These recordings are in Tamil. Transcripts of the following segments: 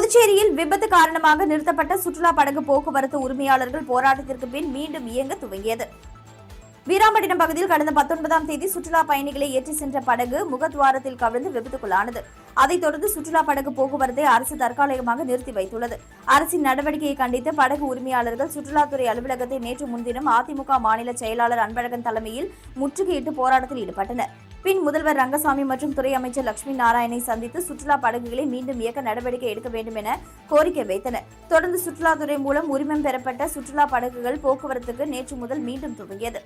புதுச்சேரியில் விபத்து காரணமாக நிறுத்தப்பட்ட சுற்றுலா படகு போக்குவரத்து உரிமையாளர்கள் போராட்டத்திற்கு பின் மீண்டும் இயங்க துவங்கியது. வீராம்பட்டினம் பகுதியில் கடந்த 19ஆம் தேதி சுற்றுலா பயணிகளை ஏற்றி சென்ற படகு முகத்வாரத்தில் கவிழ்ந்து விபத்துக்குள்ளானது. அதைத் தொடர்ந்து சுற்றுலா படகு போக்குவரத்தை அரசு தற்காலிகமாக நிறுத்தி வைத்துள்ளது. அரசின் நடவடிக்கையை கண்டித்து படகு உரிமையாளர்கள் சுற்றுலாத்துறை அலுவலகத்தை நேற்று முன்தினம் அதிமுக மாநில செயலாளர் அன்பழகன் தலைமையில் முற்றுகையிட்டு போராட்டத்தில் ஈடுபட்டனர். பின் முதல்வர் ரங்கசாமி மற்றும் துறை அமைச்சர் லட்சுமி நாராயணனை சந்தித்து சுற்றுலா படகுகளை மீண்டும் இயக்க நடவடிக்கை எடுக்க வேண்டும் என கோரிக்கை வைத்தனர். தொடர்ந்து சுற்றுலாத்துறை மூலம் உரிமம் பெறப்பட்ட சுற்றுலா படகுகள் போக்குவரத்துக்கு நேற்று முதல் மீண்டும் துவங்கியது.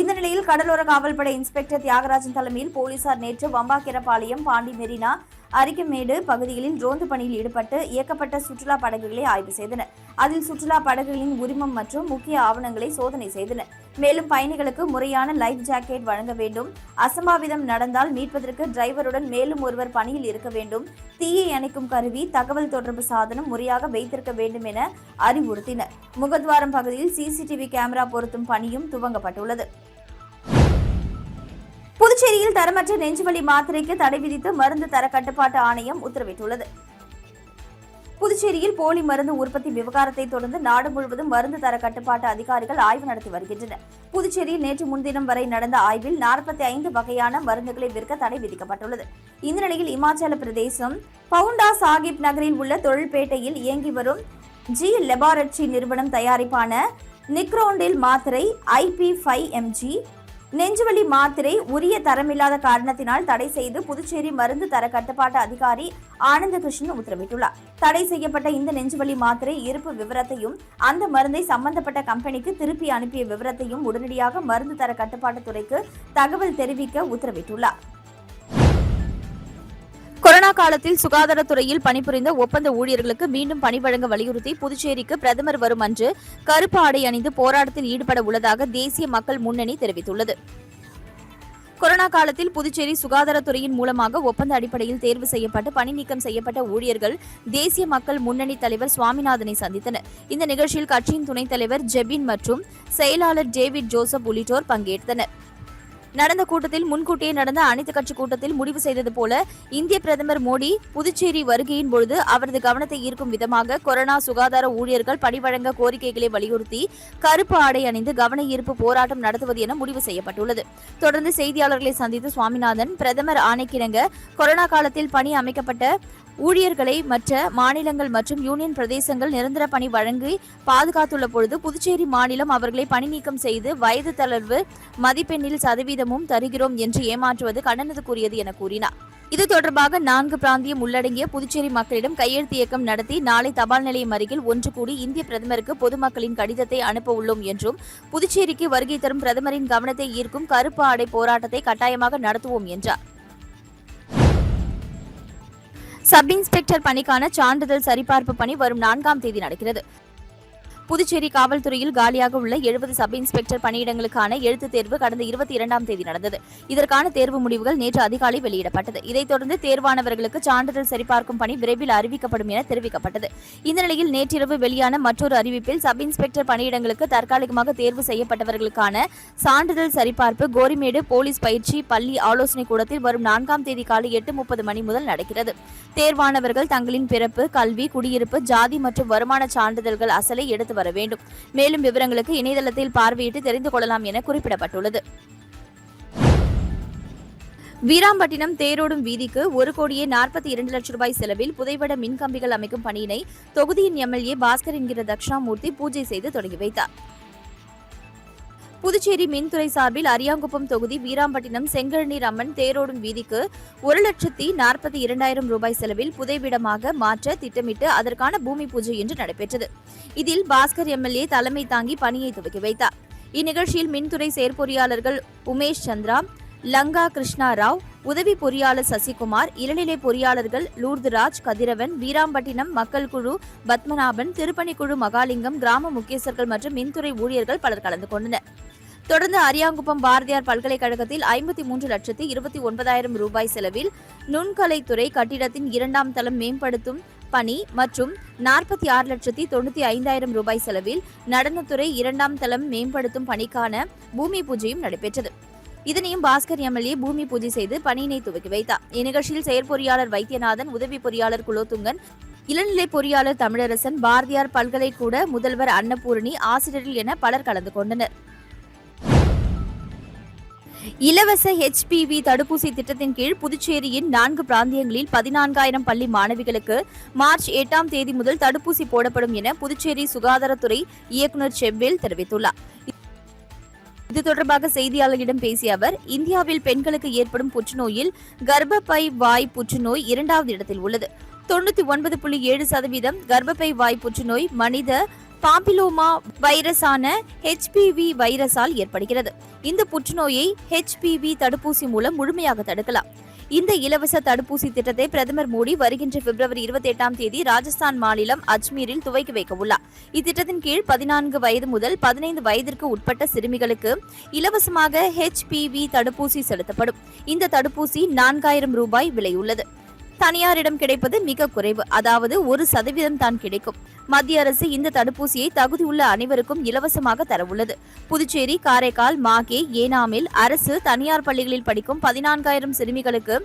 இந்த நிலையில் கடலோர காவல்படை இன்ஸ்பெக்டர் தியாகராஜன் தலைமையில் போலீசார் நேற்று வம்பாக்கிரபாளையம், பாண்டி மெரினா, அரிக்கமேடு பகுதிகளில் ரோந்து பணியில் ஈடுபட்டு இயக்கப்பட்ட சுற்றுலா படகுகளை ஆய்வு செய்தனர். அதில் சுற்றுலா படகுகளின் உரிமம் மற்றும் முக்கிய ஆவணங்களை சோதனை செய்தனர். மேலும் பயணிகளுக்கு முறையான லைஃப் ஜாக்கெட் வழங்க வேண்டும், அசம்பாவிதம் நடந்தால் மீட்பதற்கு டிரைவருடன் மேலும் ஒருவர் பணியில் இருக்க வேண்டும், தீயை அணைக்கும் கருவி, தகவல் தொடர்பு சாதனம் முறையாக வைத்திருக்க வேண்டும் என அறிவுறுத்தினர். முகத்வாரம் பகுதியில் சிசிடிவி கேமரா பொருத்தும் பணியும் துவங்கப்பட்டுள்ளது. புதுச்சேரியில் தரமற்ற நெஞ்சுவலி மாத்திரைக்கு தடை விதித்து மருந்து தர கட்டுப்பாட்டு ஆணையம் உத்தரவிட்டுள்ளது. புதுச்சேரியில் போலி மருந்து உற்பத்தி விவகாரத்தை தொடர்ந்து நாடு முழுவதும் மருந்து தர கட்டுப்பாட்டு அதிகாரிகள் ஆய்வு நடத்தி வருகின்றனர். புதுச்சேரியில் நேற்று முன்தினம் வரை நடந்த ஆய்வில் 45 வகையான மருந்துகளை விற்க தடை விதிக்கப்பட்டுள்ளது. இந்த நிலையில் இமாச்சல பிரதேசம் பவுண்டா சாஹிப் நகரில் உள்ள தொழில்பேட்டையில் இயங்கி வரும் ஜி லெபார்டரி நிறுவனம் தயாரிப்பான நிக்ரோண்டில் மாத்திரை IP5mg நெஞ்சுவலி மாத்திரை உரிய தரமில்லாத காரணத்தினால் தடை செய்து புதுச்சேரி மருந்து தர கட்டுப்பாட்டு அதிகாரி ஆனந்த கிருஷ்ணன் உத்தரவிட்டுள்ளார். தடை செய்யப்பட்ட இந்த நெஞ்சுவலி மாத்திரை இருப்பு விவரத்தையும் அந்த மருந்தை சம்பந்தப்பட்ட கம்பெனிக்கு திருப்பி அனுப்பிய விவரத்தையும் உடனடியாக மருந்து தர கட்டுப்பாட்டு துறைக்கு தகவல் தெரிவிக்க உத்தரவிட்டுள்ளார். கொரோனா காலத்தில் சுகாதாரத்துறையில் பணிபுரிந்த ஒப்பந்த ஊழியர்களுக்கு மீண்டும் பணி வழங்க வலியுறுத்தி புதுச்சேரிக்கு பிரதமர் வரும் அன்று கருப்பு ஆடை அணிந்து போராட்டத்தில் ஈடுபட உள்ளதாக தேசிய மக்கள் முன்னணி தெரிவித்துள்ளது. கொரோனா காலத்தில் புதுச்சேரி சுகாதாரத்துறையின் மூலமாக ஒப்பந்த அடிப்படையில் தேர்வு செய்யப்பட்டு பணி நீக்கம் செய்யப்பட்ட ஊழியர்கள் தேசிய மக்கள் முன்னணி தலைவர் சுவாமிநாதனை சந்தித்தனர். இந்த நிகழ்ச்சியில் கட்சியின் துணைத் தலைவர் ஜெபின் மற்றும் செயலாளர் டேவிட் ஜோசப் உள்ளிட்டோர் பங்கேற்றனர். நடந்த கூட்டத்தில் முன்கூட்டியே நடந்த அனைத்துக் கட்சி கூட்டத்தில் முடிவு செய்தது போல இந்திய பிரதமர் மோடி புதுச்சேரி வருகையின் பொழுது அவரது கவனத்தை ஈர்க்கும் விதமாக கொரோனா சுகாதார ஊழியர்கள் பணி வழங்க கோரிக்கைகளை வலியுறுத்தி கருப்பு ஆடை அணிந்து கவன ஈர்ப்பு போராட்டம் நடத்துவது என முடிவு செய்யப்பட்டுள்ளது. தொடர்ந்து செய்தியாளர்களை சந்தித்த சுவாமிநாதன், பிரதமர் ஆணைக்கிணங்க கொரோனா காலத்தில் பணி அமைக்கப்பட்ட ஊழியர்களை மற்ற மாநிலங்கள் மற்றும் யூனியன் பிரதேசங்கள் நிரந்தர பணி வழங்கி பாதுகாத்துள்ள பொழுது புதுச்சேரி மாநிலம் அவர்களை பணி நீக்கம் செய்து வயது தளர்வு மதிப்பெண்ணில் சதவீதமும் தருகிறோம் என்று ஏமாற்றுவது கண்டனத்துக்குரியது என கூறினார். இது தொடர்பாக 4 பிராந்தியம் உள்ளடங்கிய புதுச்சேரி மக்களிடம் கையெழுத்து இயக்கம் நடத்தி நாளை தபால் நிலையம் அருகில் ஒன்று கூடி இந்திய பிரதமருக்கு பொதுமக்களின் கடிதத்தை அனுப்ப உள்ளோம் என்றும் புதுச்சேரிக்கு வருகை தரும் பிரதமரின் கவனத்தை ஈர்க்கும் கருப்பு ஆடை போராட்டத்தை கட்டாயமாக நடத்துவோம் என்றார். சப் இன்ஸ்பெக்டர் பணிக்கான சான்றிதழ் சரிபார்ப்பு பணி வரும் 4ஆம் தேதி நடக்கிறது. புதுச்சேரி காவல்துறையில் காலியாக உள்ள 70 சப் இன்ஸ்பெக்டர் பணியிடங்களுக்கான எழுத்துத் தேர்வு கடந்த 22ஆம் தேதி நடந்தது. இதற்கான தேர்வு முடிவுகள் நேற்று அதிகாலை வெளியிடப்பட்டது. இதைத் தொடர்ந்து தேர்வானவர்களுக்கு சான்றிதழ் சரிபார்க்கும் பணி விரைவில் அறிவிக்கப்படும் என தெரிவிக்கப்பட்டது. இந்த நிலையில் நேற்றிரவு வெளியான மற்றொரு அறிவிப்பில் சப் இன்ஸ்பெக்டர் பணியிடங்களுக்கு தற்காலிகமாக தேர்வு செய்யப்பட்டவர்களுக்கான சான்றிதழ் சரிபார்ப்பு கோரிமேடு போலீஸ் பயிற்சி பள்ளி ஆலோசனை கூடத்தில் வரும் 4ஆம் தேதி காலை 8:30 மணி முதல் நடக்கிறது. தேர்வானவர்கள் தங்களின் பிறப்பு, கல்வி, குடியிருப்பு, ஜாதி மற்றும் வருமான சான்றிதழ்கள் அசலை எடுத்து வர வேண்டும். மேலும் விவரங்களுக்கு இணையதளத்தில் பார்வையிட்டு தெரிந்து கொள்ளலாம் என குறிப்பிடப்பட்டுள்ளது. வீராம்பட்டினம் தேரோடும் வீதிக்கு 1,42 லட்சம் ரூபாய் செலவில் புதைவட மின்கம்பிகள் அமைக்கும் பணியினை தொகுதியின் MLA பாஸ்கர் என்கிற தட்சிணாமூர்த்தி பூஜை செய்து தொடங்கி வைத்தார். புதுச்சேரி மின்துறை சார்பில் அரியாங்குப்பம் தொகுதி வீராம்பட்டினம் செங்கழநீர் அம்மன் தேரோடும் வீதிக்கு 1,42,000 ரூபாய் செலவில் புதைவிடமாக மாற்ற திட்டமிட்டு அதற்கான பூமி பூஜை இன்று நடைபெற்றது. இதில் பாஸ்கர் MLA தலைமை தாங்கி பணியை துவக்கி வைத்தார். இந்நிகழ்ச்சியில் மின்துறை செயற்பொறியாளர்கள் உமேஷ் சந்திரா, லங்கா கிருஷ்ணா ராவ், உதவி பொறியாளர் சசிகுமார், இளநிலை பொறியாளர்கள் லூர்துராஜ், கதிரவன், வீராம்பட்டினம் மக்கள் குழு பத்மநாபன், திருப்பணிக்குழு மகாலிங்கம், கிராம முக்கியஸ்தர்கள் மற்றும் மின்துறை ஊழியர்கள் பலர் கலந்து கொண்டனர். தொடர்ந்து அரியாங்குப்பம் பாரதியார் பல்கலைக்கழகத்தில் 53,29,000 ரூபாய் செலவில் நுண்கலைத்துறை கட்டிடத்தின் 2ஆம் தளம் மேம்படுத்தும் பணி மற்றும் 46,95,000 ரூபாய் செலவில் நடனத்துறை 2ஆம் தளம் மேம்படுத்தும் பணிக்கான பூமி பூஜையும் நடைபெற்றது. இதனையும் பாஸ்கர் MLA பூமி பூஜை செய்து பணியினை துவக்கி வைத்தார். இந்நிகழ்ச்சியில் செயற்பொறியாளர் வைத்தியநாதன், உதவி பொறியாளர் குலோத்துங்கன், இளநிலை பொறியாளர் தமிழரசன், பாரதியார் பல்கலைக்கூட முதல்வர் அன்னபூரணி, ஆசிரியர்கள் என பலர் கலந்து கொண்டனர். இலவச HPV தடுப்பூசி திட்டத்தின் கீழ் புதுச்சேரியின் 4 பிராந்தியங்களில் 14,000 பள்ளி மாணவிகளுக்கு மார்ச் 8ஆம் தேதி முதல் தடுப்பூசி போடப்படும் என புதுச்சேரி சுகாதாரத்துறை இயக்குநர் செவ்வேல் தெரிவித்துள்ளார். இது தொடர்பாக செய்தியாளர்களிடம் பேசிய அவர், இந்தியாவில் பெண்களுக்கு ஏற்படும் புற்றுநோயில் கர்ப்பப்பை வாய் புற்றுநோய் 2வது இடத்தில் உள்ளது. 99.7% கர்ப்பப்பை வாய் புற்றுநோய் மனித பாப்பிலோமா வைரஸான HPV வைரஸால் ஏற்படுகிறது. இந்த புற்றுநோயை HPV தடுப்பூசி மூலம் முழுமையாக தடுக்கலாம். இந்த இலவச தடுப்பூசி திட்டத்தை பிரதமர் மோடி வருகின்ற பிப்ரவரி 28ஆம் தேதி ராஜஸ்தான் மாநிலம் அஜ்மீரில் துவக்கி வைக்க உள்ளார். இத்திட்டத்தின் கீழ் 14 வயது முதல் 15 வயதிற்கு உட்பட்ட சிறுமிகளுக்கு இலவசமாக HPV தடுப்பூசி செலுத்தப்படும். இந்த தடுப்பூசி 4,000 ரூபாய் விலையுள்ளது. தனியாரிடம் கிடைப்பது மிக குறைவு, அதாவது 1% தான் கிடைக்கும். மத்திய அரசு இந்த தடுப்பூசியை தகுதியுள்ள அனைவருக்கும் இலவசமாக தரவுள்ளது. புதுச்சேரி, காரைக்கால், மாகே, ஏனாமில் அரசு, தனியார் பள்ளிகளில் படிக்கும் 14,000 சிறுமிகளுக்கு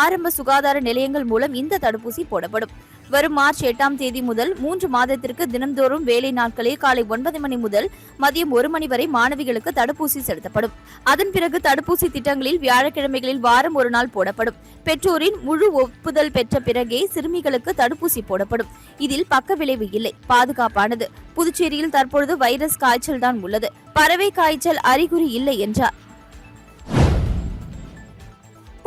ஆரம்ப சுகாதார நிலையங்கள் மூலம் இந்த தடுப்பூசி போடப்படும். வரும் மார்ச் 8ஆம் தேதி முதல் 3 மாதத்திற்கு தினந்தோறும் வேலை நாட்களில் காலை 9 மணி முதல் மதியம் 1 மணி வரை மாணவிகளுக்கு தடுப்பூசி செலுத்தப்படும். அதன் பிறகு தடுப்பூசி திட்டங்களில் வியாழக்கிழமைகளில் வாரம் ஒரு நாள் போடப்படும். பெற்றோரின் முழு ஒப்புதல் பெற்ற பிறகே சிறுமிகளுக்கு தடுப்பூசி போடப்படும். இதில் பக்க விளைவு இல்லை, பாதுகாப்பானது. புதுச்சேரியில் தற்பொழுது வைரஸ் காய்ச்சல் தான் உள்ளது, பறவை காய்ச்சல் அறிகுறி இல்லை என்றார்.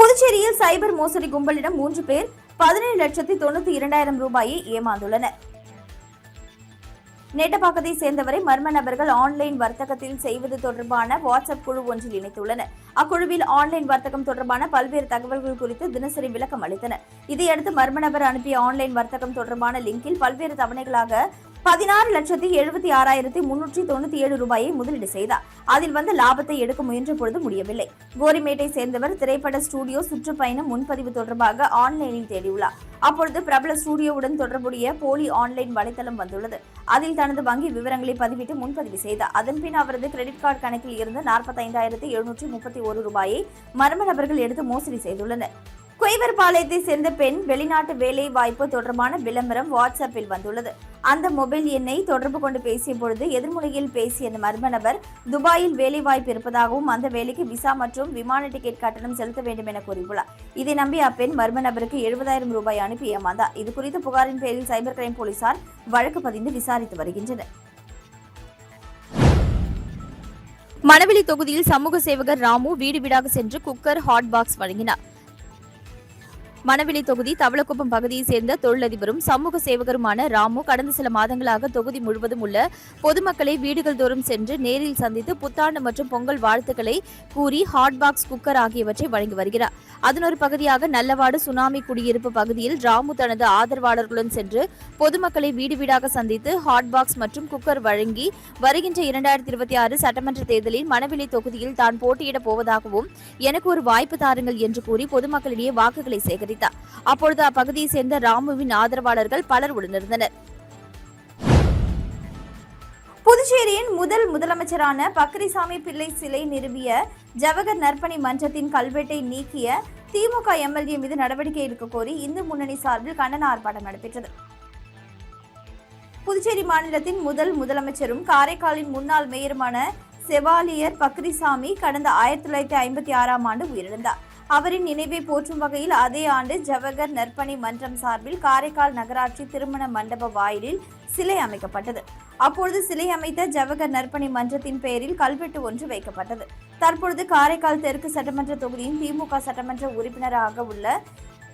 புதுச்சேரியில் சைபர் மோசடி கும்பலிடம் 3 பேர் 17,92,000 ரூபாயை ஏமாந்துள்ளனர். நேட்டப்பாக்கத்தை சேர்ந்தவரை மர்ம நபர்கள் ஆன்லைன் வர்த்தகத்தில் செய்வது தொடர்பான வாட்ஸ்அப் குழு ஒன்றில் இணைத்துள்ளனர். அக்குழுவில் ஆன்லைன் வர்த்தகம் தொடர்பான பல்வேறு தகவல்கள் குறித்து தினசரி விளக்கம் அளித்தனர். இதையடுத்து மர்ம நபர் அனுப்பிய ஆன்லைன் வர்த்தகம் தொடர்பான லிங்கில் பல்வேறு தவணைகளாக 16,76,397 ரூபாயை முதலீடு செய்தார். அதில் வந்த லாபத்தை எடுக்க முயன்ற பொழுது முடியவில்லை. கோரிமேட்டை சேர்ந்தவர் திரைப்பட ஸ்டுடியோ சுற்றுப்பயணம் முன்பதிவு தொடர்பாக ஆன்லைனில் தேடியுள்ளார். அப்பொழுது பிரபல ஸ்டுடியோவுடன் தொடர்புடைய போலி ஆன்லைன் வலைத்தளம் வந்துள்ளது. அதில் தனது வங்கி விவரங்களை பதிவிட்டு முன்பதிவு செய்தார். அதன்பின் அவரது கிரெடிட் கார்டு கணக்கில் இருந்து 45,731 ரூபாயை மர்ம நபர்கள் எடுத்து மோசடி செய்துள்ளனர். குயவர்பாளையத்தை சேர்ந்த பெண் வெளிநாட்டு வேலை வாய்ப்பு தொடர்பான விளம்பரம் வாட்ஸ்அப்பில் வந்துள்ளது. அந்த மொபைல் எண்ணை தொடர்பு கொண்டு பேசிய பொழுது எதிர்முனையில் பேசிய மர்ம நபர் துபாயில் வேலை வாய்ப்பு இருப்பதாகவும் அந்த வேலைக்கு விசா மற்றும் விமான டிக்கெட் கட்டணம் செலுத்த வேண்டும் என கூறியுள்ளார். இதை நம்பி அப்பெண் மர்ம நபருக்கு 70,000 ரூபாய் அனுப்பி ஏமாந்தார். இது குறித்த புகாரின் பேரில் சைபர் கிரைம் போலீசார் வழக்கு பதிந்து விசாரித்து வருகின்றனர். மணவெளி தொகுதியில் சமூக சேவகர் ராமு வீடு வீடாக சென்று குக்கர், ஹாட் பாக்ஸ் வழங்கினார். மணவெளி தொகுதி தவளக்குப்பம் பகுதியைச் சேர்ந்த தொழிலதிபரும் சமூக சேவகருமான ராமு கடந்த சில மாதங்களாக தொகுதி முழுவதும் உள்ள பொதுமக்களை வீடுகள் தோறும் சென்று நேரில் சந்தித்து புத்தாண்டு மற்றும் பொங்கல் வாழ்த்துக்களை கூறி ஹாட் பாக்ஸ், குக்கர் ஆகியவற்றை வழங்கி வருகிறார். அதன் ஒரு பகுதியாக நல்லவாடு சுனாமி குடியிருப்பு பகுதியில் ராமு தனது ஆதரவாளர்களுடன் சென்று பொதுமக்களை வீடு வீடாக சந்தித்து ஹாட் பாக்ஸ் மற்றும் குக்கர் வழங்கி வருகின்ற 2026 சட்டமன்ற தேர்தலில் மணவெளி தொகுதியில் தான் போட்டியிடப் போவதாகவும் எனக்கு ஒரு வாய்ப்பு தாருங்கள் என்று கூறி பொதுமக்களிடையே வாக்குகளை சேகரித்தார். அப்பொழுது அப்பகுதியை சேர்ந்த ராமுவின் ஆதரவாளர்கள் பலர் உடனிருந்தனர். புதுச்சேரியின் முதலமைச்சரான பக்ரிசாமி பிள்ளை சிலை நிறுவிய ஜவஹர் நற்பணி மன்றத்தின் கல்வெட்டை நீக்கிய திமுக MLA மீது நடவடிக்கை எடுக்க கோரி இந்து முன்னணி சார்பில் கண்டன ஆர்ப்பாட்டம் நடைபெற்றது. புதுச்சேரி மாநிலத்தின் முதலமைச்சரும் காரைக்காலின் முன்னாள் மேயருமான செவாலியர் பக்ரிசாமி கடந்த 1956ஆம் ஆண்டு உயிரிழந்தார். அவரின் நினைவை போற்றும் வகையில் அதே ஆண்டு ஜவஹர் நற்பணி மன்றம் சார்பில் காரைக்கால் நகராட்சி திருமண மண்டப வாயிலில் சிலை அமைக்கப்பட்டது. அப்பொழுது சிலை அமைத்த ஜவஹர் நற்பணி மன்றத்தின் பெயரில் கல்வெட்டு ஒன்று வைக்கப்பட்டது. தற்பொழுது காரைக்கால் தெற்கு சட்டமன்ற தொகுதியின் திமுக சட்டமன்ற உறுப்பினராக உள்ள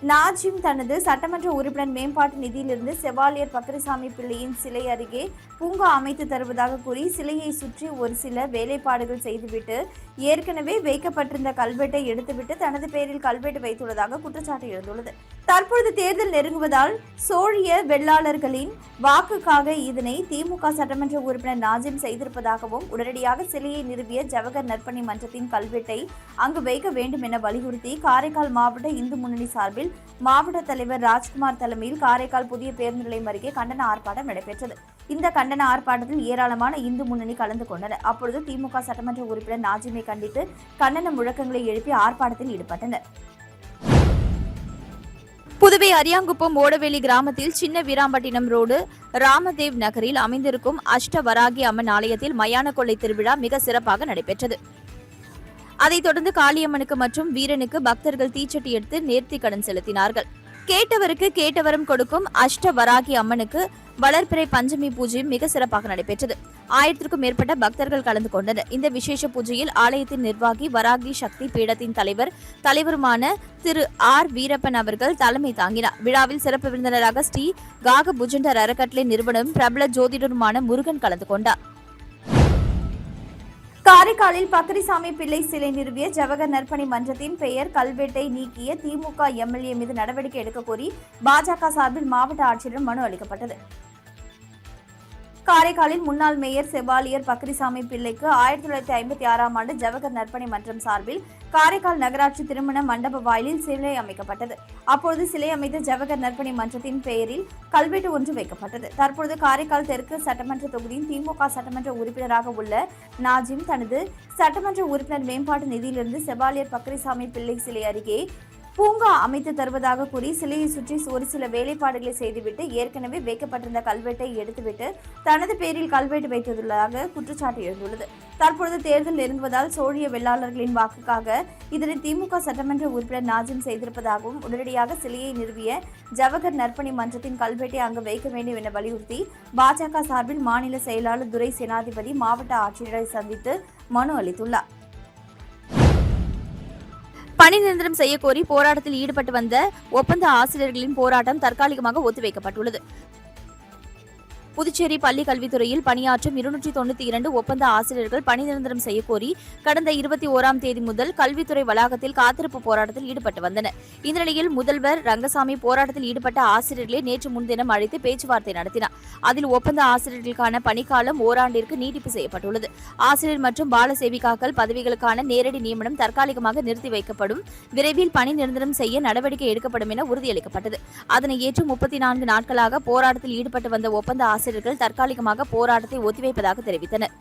நாஜிம் தனது சட்டமன்ற உறுப்பினர் மேம்பாட்டு நிதியிலிருந்து செவாலியர் பக்ரிசாமி பிள்ளையின் சிலை அருகே பூங்கா அமைத்து தருவதாக கூறி சிலையை சுற்றி ஒரு சில வேலைப்பாடுகள் செய்துவிட்டு ஏற்கனவே வைக்கப்பட்டிருந்த கல்வெட்டை எடுத்துவிட்டு தனது பெயரில் கல்வெட்டு வைத்துள்ளதாக குற்றச்சாட்டு எழுந்துள்ளது. தற்பொழுது தேர்தல் நெருங்குவதால் சோழிய வெள்ளாளர்களின் வாக்குக்காக இதனை திமுக சட்டமன்ற உறுப்பினர் நாஜிம் செய்திருப்பதாகவும் உடனடியாக சிலையை நிறுவிய ஜவஹர் நற்பணி மன்றத்தின் கல்வெட்டை அங்கு வைக்க வேண்டும் என வலியுறுத்தி காரைக்கால் மாவட்ட இந்து முன்னணி சார்பில் மாவட்ட தலைவர் ராஜ்குமார் தலைமையில் காரைக்கால் புதிய பேருந்து நிலையம் அருகே கண்டன ஆர்ப்பாட்டம் நடைபெற்றது. இந்த கண்டன ஆர்ப்பாட்டத்தில் ஏராளமான இந்து முன்னணி கலந்து கொண்டனர். அப்பொழுது திமுக சட்டமன்ற உறுப்பினர் நாஜிமை கண்டித்து கண்டன முழக்கங்களை எழுப்பி ஆர்ப்பாட்டத்தில் ஈடுபட்டனர். புதுவை அரியாங்குப்பம் ஓடவேலி கிராமத்தில் சின்ன வீராம்பட்டினம் ரோடு ராமதேவ் நகரில் அமைந்திருக்கும் அஷ்டவராகி அம்மன் ஆலயத்தில் மயான கொள்ளை திருவிழா மிக சிறப்பாக நடைபெற்றது. அதைத் தொடர்ந்து காளியம்மனுக்கு மற்றும் வீரனுக்கு பக்தர்கள் தீச்சட்டி எடுத்து நேர்த்திக் கடன் செலுத்தினார்கள். கேட்டவருக்கு கேட்டவரம் கொடுக்கும் அஷ்டவராகி அம்மனுக்கு வளர்பிறை பஞ்சமி பூஜையும் மிக சிறப்பாக நடைபெற்றது. 1000க்கும் மேற்பட்ட பக்தர்கள் கலந்து கொண்டனர். இந்த விசேஷ பூஜையில் ஆலயத்தின் நிர்வாகி வராகி சக்தி பீடத்தின் தலைவருமான திரு ஆர் வீரப்பன் அவர்கள் தலைமை தாங்கினார். விழாவில் சிறப்பு விருந்தினராக ஸ்ரீ காக புஜண்டர் அறக்கட்டளை நிறுவனரும் பிரபல ஜோதிடருமான முருகன் கலந்து கொண்டார். காரைக்காலில் பக்கரிசாமி பிள்ளை சிலை நிறுவிய ஜவஹர் நற்பணி மன்றத்தின் பெயர் கல்வெட்டை நீக்கிய திமுக எம்எல்ஏ மீது நடவடிக்கை எடுக்க கோரி பாஜக சார்பில் மாவட்ட ஆட்சியரிடம் மனு அளிக்கப்பட்டது. காரைக்காலில் முன்னாள் மேயர் செபாலியர் பக்கரிசாமி பிள்ளைக்கு 1956ஆம் ஆண்டு ஜவஹர் நற்பணி மன்றம் சார்பில் காரைக்கால் நகராட்சி திருமண மண்டப வாயிலில் சிலை அமைக்கப்பட்டது. அப்பொழுது சிலை அமைத்த ஜவஹர் நற்பணி மன்றத்தின் பெயரில் கல்வெட்டு ஒன்று வைக்கப்பட்டது. தற்பொழுது காரைக்கால் தெற்கு சட்டமன்ற தொகுதியின் திமுக சட்டமன்ற உறுப்பினராக உள்ள நாஜிம் தனது சட்டமன்ற உறுப்பினர் மேம்பாட்டு நிதியிலிருந்து செபாலியர் பக்கரிசாமி பிள்ளை சிலை அருகே பூங்கா அமைத்து தருவதாக கூறி சிலையை சுற்றி ஒரு சில வேலைப்பாடுகளை செய்துவிட்டு ஏற்கனவே வைக்கப்பட்டிருந்த கல்வெட்டை எடுத்துவிட்டு தனது பேரில் கல்வெட்டு வைத்துள்ளதாக குற்றச்சாட்டு எழுந்துள்ளது. தற்பொழுது தேர்தல் நெருங்குவதால் சோழிய வெள்ளாளர்களின் வாக்குக்காக இதனை திமுக சட்டமன்ற உறுப்பினர் நாஜிம் செய்திருப்பதாகவும் உடனடியாக சிலையை நிறுவிய ஜவஹர் நற்பணி மன்றத்தின் கல்வெட்டை அங்கு வைக்க வேண்டும் என வலியுறுத்தி பாஜக சார்பில் மாநில செயலாளர் துரை சேனாதிபதி மாவட்ட ஆட்சியரை சந்தித்து மனு அளித்துள்ளார். பணி நிரந்தரம் செய்யக்கோரி போராட்டத்தில் ஈடுபட்டு வந்த ஒப்பந்த ஆசிரியர்களின் போராட்டம் தற்காலிகமாக ஒத்திவைக்கப்பட்டுள்ளது. புதுச்சேரி பள்ளி கல்வித்துறையில் பணியாற்றும் 292 ஒப்பந்த ஆசிரியர்கள் பணி நிரந்தரம் செய்யக்கோரி கடந்த 21ஆம் தேதி முதல் கல்வித்துறை வளாகத்தில் காத்திருப்பு போராட்டத்தில் ஈடுபட்டு வந்தனர். இந்த நிலையில் முதல்வர் ரங்கசாமி போராட்டத்தில் ஈடுபட்ட ஆசிரியர்களை நேற்று முன்தினம் அழைத்து பேச்சுவார்த்தை நடத்தினார். அதில் ஒப்பந்த ஆசிரியர்களுக்கான பணிக்காலம் ஓராண்டிற்கு நீட்டிப்பு செய்யப்பட்டுள்ளது. ஆசிரியர் மற்றும் பால சேவிகாக்கள் பதவிகளுக்கான நேரடி நியமனம் தற்காலிகமாக நிறுத்தி வைக்கப்படும். விரைவில் பணி நிரந்தரம் செய்ய நடவடிக்கை எடுக்கப்படும் என உறுதியளிக்கப்பட்டது. அதனை ஏற்று 34 நாட்களாக போராட்டத்தில் ஈடுபட்டு வந்த ஒப்பந்த ஆசிரியர்கள் தற்காலிகமாக போராட்டத்தை ஒத்திவைப்பதாக தெரிவித்தனர்.